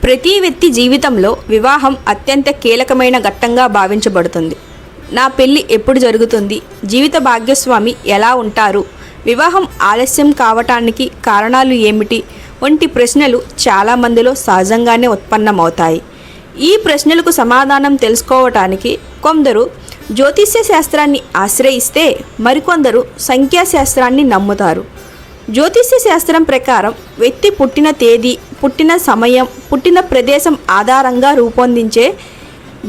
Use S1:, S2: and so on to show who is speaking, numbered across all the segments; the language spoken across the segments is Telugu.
S1: ప్రతి వ్యక్తి జీవితంలో వివాహం అత్యంత కీలకమైన ఘట్టంగా భావించబడుతుంది. నా పెళ్లి ఎప్పుడు జరుగుతుంది, జీవిత భాగ్యస్వామి ఎలా ఉంటారు, వివాహం ఆలస్యం కావటానికి కారణాలు ఏమిటి వంటి ప్రశ్నలు చాలామందిలో సహజంగానే ఉత్పన్నమవుతాయి. ఈ ప్రశ్నలకు సమాధానం తెలుసుకోవటానికి కొందరు జ్యోతిష్య శాస్త్రాన్ని ఆశ్రయిస్తే మరికొందరు సంఖ్యాశాస్త్రాన్ని నమ్ముతారు. జ్యోతిష్య శాస్త్రం ప్రకారం వ్యక్తి పుట్టిన తేదీ, పుట్టిన సమయం, పుట్టిన ప్రదేశం ఆధారంగా రూపొందించే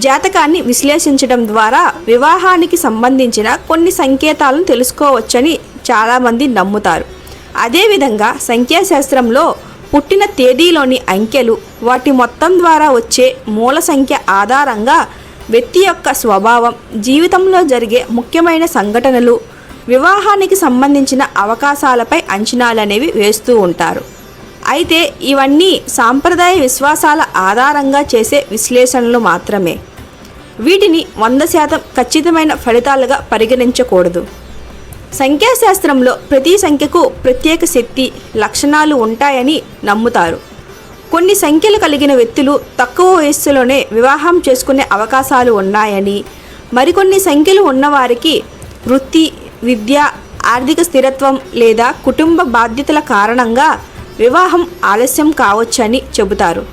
S1: జాతకాన్ని విశ్లేషించడం ద్వారా వివాహానికి సంబంధించిన కొన్ని సంకేతాలను తెలుసుకోవచ్చని చాలామంది నమ్ముతారు. అదేవిధంగా సంఖ్యాశాస్త్రంలో పుట్టిన తేదీలోని అంకెలు, వాటి మొత్తం ద్వారా వచ్చే మూల సంఖ్య ఆధారంగా వ్యక్తి యొక్క స్వభావం, జీవితంలో జరిగే ముఖ్యమైన సంఘటనలు, వివాహానికి సంబంధించిన అవకాశాలపై అంచనాలనేవి వేస్తూ ఉంటారు. అయితే ఇవన్నీ సాంప్రదాయ విశ్వాసాల ఆధారంగా చేసే విశ్లేషణలు మాత్రమే. వీటిని 100% ఖచ్చితమైన ఫలితాలుగా పరిగణించకూడదు. సంఖ్యాశాస్త్రంలో ప్రతి సంఖ్యకు ప్రత్యేక శక్తి, లక్షణాలు ఉంటాయని నమ్ముతారు. కొన్ని సంఖ్యలు కలిగిన వ్యక్తులు తక్కువ వయస్సులోనే వివాహం చేసుకునే అవకాశాలు ఉన్నాయని, మరికొన్ని సంఖ్యలు ఉన్నవారికి వృత్తి, విద్య, ఆర్థిక స్థిరత్వం లేదా కుటుంబ బాధ్యతల కారణంగా వివాహం ఆలస్యం కావచ్చని చెబుతారు.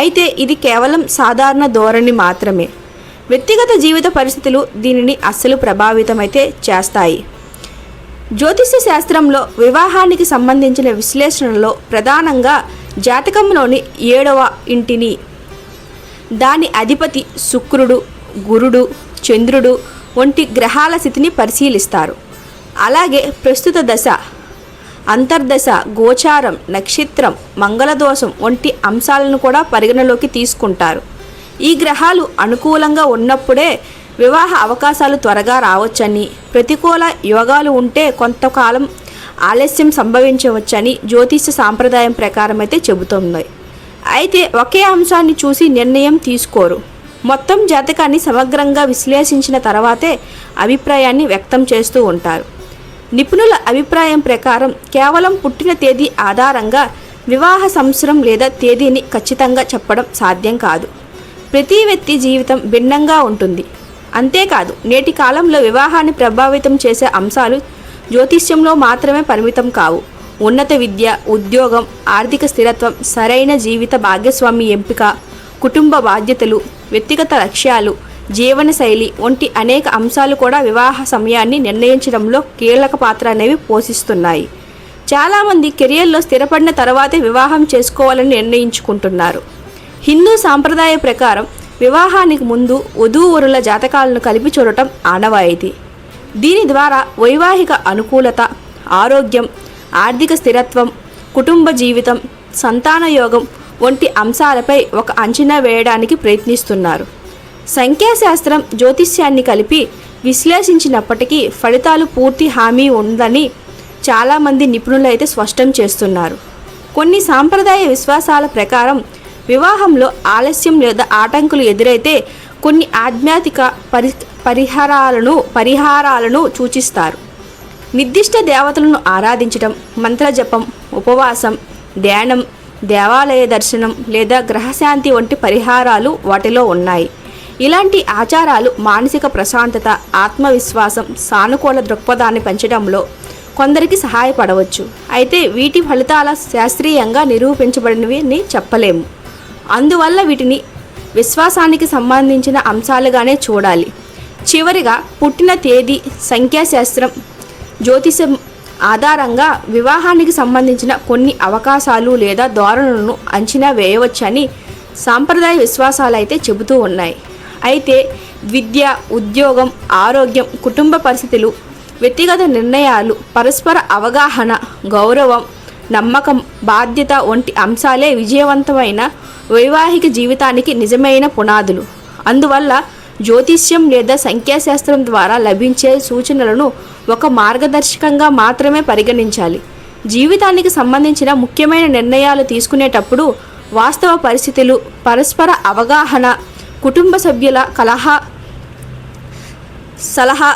S1: అయితే ఇది కేవలం సాధారణ ధోరణి మాత్రమే. వ్యక్తిగత జీవిత పరిస్థితులు దీనిని అస్సలు ప్రభావితమైతే చేస్తాయి. జ్యోతిష్య శాస్త్రంలో వివాహానికి సంబంధించిన విశ్లేషణలో ప్రధానంగా జాతకంలోని 7వ ఇంటిని, దాని అధిపతి శుక్రుడు, గురుడు, చంద్రుడు వంటి గ్రహాల స్థితిని పరిశీలిస్తారు. అలాగే ప్రస్తుత దశ, అంతర్దశ, గోచారం, నక్షత్రం, మంగళదోషం వంటి అంశాలను కూడా పరిగణలోకి తీసుకుంటారు. ఈ గ్రహాలు అనుకూలంగా ఉన్నప్పుడే వివాహ అవకాశాలు త్వరగా రావచ్చని, ప్రతికూల యోగాలు ఉంటే కొంతకాలం ఆలస్యం సంభవించవచ్చని జ్యోతిష్య సాంప్రదాయం ప్రకారం అయితే చెబుతుంది. అయితే ఒకే అంశాన్ని చూసి నిర్ణయం తీసుకోరు. మొత్తం జాతకాన్ని సమగ్రంగా విశ్లేషించిన తర్వాతే అభిప్రాయాన్ని వ్యక్తం చేస్తూ ఉంటారు. నిపుణుల అభిప్రాయం ప్రకారం కేవలం పుట్టిన తేదీ ఆధారంగా వివాహ సంవత్సరం లేదా తేదీని ఖచ్చితంగా చెప్పడం సాధ్యం కాదు. ప్రతి వ్యక్తి జీవితం భిన్నంగా ఉంటుంది. అంతేకాదు, నేటి కాలంలో వివాహాన్ని ప్రభావితం చేసే అంశాలు జ్యోతిష్యంలో మాత్రమే పరిమితం కావు. ఉన్నత విద్య, ఉద్యోగం, ఆర్థిక స్థిరత్వం, సరైన జీవిత భాగస్వామి ఎంపిక, కుటుంబ బాధ్యతలు, వ్యక్తిగత లక్ష్యాలు, జీవనశైలి వంటి అనేక అంశాలు కూడా వివాహ సమయాన్ని నిర్ణయించడంలో కీలక పాత్ర అనేవి పోషిస్తున్నాయి. చాలామంది కెరియర్లో స్థిరపడిన తర్వాతే వివాహం చేసుకోవాలని నిర్ణయించుకుంటున్నారు. హిందూ సాంప్రదాయ ప్రకారం వివాహానికి ముందు వధూవరుల జాతకాలను కలిపి చూడటం ఆనవాయితీ. దీని ద్వారా వైవాహిక అనుకూలత, ఆరోగ్యం, ఆర్థిక స్థిరత్వం, కుటుంబ జీవితం, సంతాన యోగం వంటి అంశాలపై ఒక అంచనా వేయడానికి ప్రయత్నిస్తున్నారు. సంఖ్యాశాస్త్రం, జ్యోతిష్యాన్ని కలిపి విశ్లేషించినప్పటికీ ఫలితాలు పూర్తి హామీ ఉందని చాలామంది నిపుణులు అయితే స్పష్టం చేస్తున్నారు. కొన్ని సాంప్రదాయ విశ్వాసాల ప్రకారం వివాహంలో ఆలస్యం లేదా ఆటంకులు ఎదురైతే కొన్ని ఆధ్యాత్మిక పరిహారాలను సూచిస్తారు. నిర్దిష్ట దేవతలను ఆరాధించడం, మంత్రజపం, ఉపవాసం, ధ్యానం, దేవాలయ దర్శనం లేదా గ్రహశాంతి వంటి పరిహారాలు వాటిలో ఉన్నాయి. ఇలాంటి ఆచారాలు మానసిక ప్రశాంతత, ఆత్మవిశ్వాసం, సానుకూల దృక్పథాన్ని పెంచడంలో కొందరికి సహాయపడవచ్చు. అయితే వీటి ఫలితాల శాస్త్రీయంగా నిరూపించబడినవి అని చెప్పలేము. అందువల్ల వీటిని విశ్వాసానికి సంబంధించిన అంశాలుగానే చూడాలి. చివరిగా పుట్టిన తేదీ, సంఖ్యాశాస్త్రం, జ్యోతిషం ఆధారంగా వివాహానికి సంబంధించిన కొన్ని అవకాశాలు లేదా ధోరణులను అంచనా వేయవచ్చని సాంప్రదాయ విశ్వాసాలు అయితే చెబుతూ ఉన్నాయి. అయితే విద్య, ఉద్యోగం, ఆరోగ్యం, కుటుంబ పరిస్థితులు, వ్యక్తిగత నిర్ణయాలు, పరస్పర అవగాహన, గౌరవం, నమ్మకం, బాధ్యత వంటి అంశాలే విజయవంతమైన వైవాహిక జీవితానికి నిజమైన పునాదులు. అందువల్ల జ్యోతిష్యం లేదా సంఖ్యాశాస్త్రం ద్వారా లభించే సూచనలను ఒక మార్గదర్శకంగా మాత్రమే పరిగణించాలి. జీవితానికి సంబంధించిన ముఖ్యమైన నిర్ణయాలు తీసుకునేటప్పుడు వాస్తవ పరిస్థితులు, పరస్పర అవగాహన, కుటుంబ సభ్యుల సలహా